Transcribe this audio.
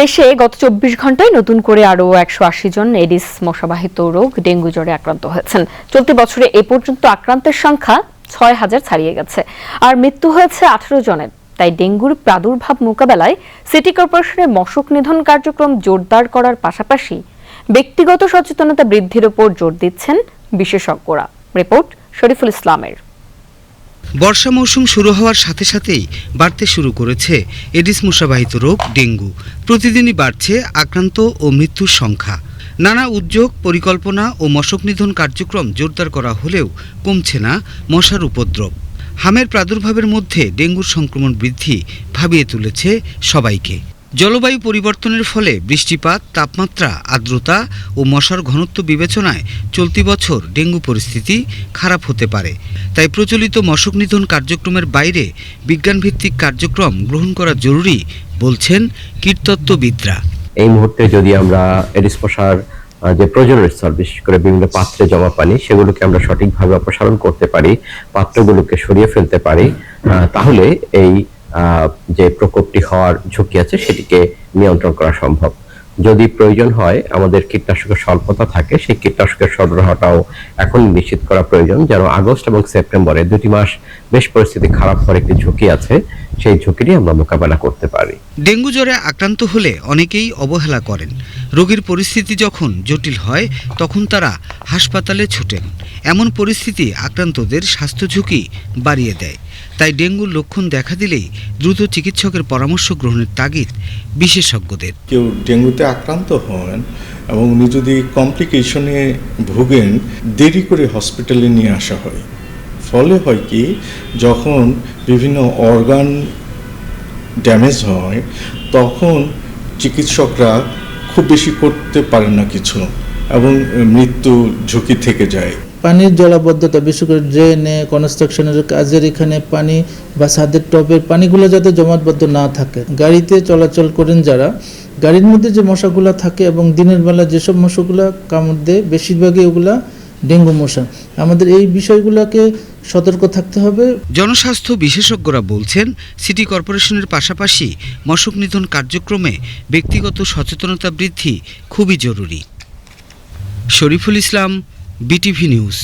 দেশে গত ২৪ ঘন্টায় নতুন করে আরও ১৮০ জন এডিস মশাবাহিত রোগ ডেঙ্গু জ্বরে আক্রান্ত হয়েছেন। চলতি বছরে এ পর্যন্ত আক্রান্তের সংখ্যা ৬,০০০ ছাড়িয়ে গেছে, আর মৃত্যু হয়েছে ১৮ জনের। তাই ডেঙ্গুর প্রাদুর্ভাব মোকাবেলায় সিটি কর্পোরেশনের মশক নিধন কার্যক্রম জোরদার করার পাশাপাশি ব্যক্তিগত সচেতনতা বৃদ্ধির উপর জোর দিচ্ছেন বিশেষজ্ঞরা। রিপোর্ট শরীফুল ইসলামের। বর্ষা মৌসুম শুরু হওয়ার সাথে সাথেই বাড়তে শুরু করেছে এডিস মশাবাহিত রোগ ডেঙ্গু। প্রতিদিনই বাড়ছে আক্রান্ত ও মৃত্যুর সংখ্যা। নানা উদ্যোগ, পরিকল্পনা ও মশক নিধন কার্যক্রম জোরদার করা হলেও কমছে না মশার উপদ্রব। হামের প্রাদুর্ভাবের মধ্যে ডেঙ্গুর সংক্রমণ বৃদ্ধি ভাবিয়ে তুলেছে সবাইকে। জলবায়ু পরিবর্তনের ফলে বৃষ্টিপাত, তাপমাত্রা, আর্দ্রতা ও মশার ঘনত্ব বিবেচনায় চলতি বছর ডেঙ্গু পরিস্থিতি খারাপ হতে পারে। তাই প্রচলিত মশক নিধন কার্যক্রমের বাইরে বিজ্ঞানভিত্তিক কার্যক্রম গ্রহণ করা জরুরি বলছেন কীটতত্ত্ববিদরা। এই মুহূর্তে যদি আমরা এডিস মশার যে প্রজনন স্তর, বিশেষ করে বিভিন্ন পাত্রে জমা পানি, সেগুলোকে আমরা সঠিকভাবে অপসারণ করতে পারি, পাত্রগুলোকে সরিয়ে ফেলতে পারি, তাহলে এই যে প্রকোপটি হওয়ার ঝুঁকি আছে সেটিকে নিয়ন্ত্রণ করা সম্ভব। যদি প্রয়োজন হয়, আমাদের কীটনাশকের স্বল্পতা থাকে, সেই কীটনাশকের সরবরাহটাও এখন নিশ্চিত করা প্রয়োজন, যেন আগস্ট এবং সেপ্টেম্বরে 2টি মাস বেশ পরিস্থিতি খারাপ হওয়ার একটি ঝুঁকি আছে, সেই ঝুঁকিটি আমরা মোকাবেলা করতে পারি। ডেঙ্গু জ্বরে আক্রান্ত হলে অনেকেই অবহেলা করেন। রোগীর পরিস্থিতি যখন জটিল হয় তখন তারা হাসপাতালে ছুটেন। এমন পরিস্থিতি আক্রান্তদের স্বাস্থ্য ঝুঁকি বাড়িয়ে দেয়। তাই ডেঙ্গুর লক্ষণ দেখা দিলেই দ্রুত চিকিৎসকের পরামর্শ গ্রহণের তাগিদ বিশেষজ্ঞদের। কেউ ডেঙ্গুতে আক্রান্ত হন এবং উনি যদি কমপ্লিকেশনে ভোগেন, দেরি করে হসপিটালে নিয়ে আসা হয়। ফলে হয় কি, যখন বিভিন্ন অর্গান ড্যামেজ হয় তখন চিকিৎসকরা খুব বেশি করতে পারেন না কিছু, এবং মৃত্যু ঝুঁকি থেকে যায়। পানির জলাবদ্ধতা, বিশেষ করে ড্রেনে, কনস্ট্রাকশনের কাজের এখানে পানি বা ছাদের টবের পানিগুলো যাতে জমাটবদ্ধ না থাকে। গাড়িতে চলাচল করেন যারা, গাড়ির মধ্যে যে মশাগুলো থাকে এবং দিনের বেলা যেসব মশাগুলো কামড় দেয়, বেশিরভাগই ওগুলা ডেঙ্গু মশা। আমাদের এই বিষয়গুলোকে সতর্ক থাকতে হবে। জনস্বাস্থ্য বিশেষজ্ঞরা বলছেন, সিটি কর্পোরেশনের পাশাপাশি মশক নিধন কার্যক্রমে ব্যক্তিগত সচেতনতা বৃদ্ধি খুবই জরুরি। Shariful Islam, BTV news.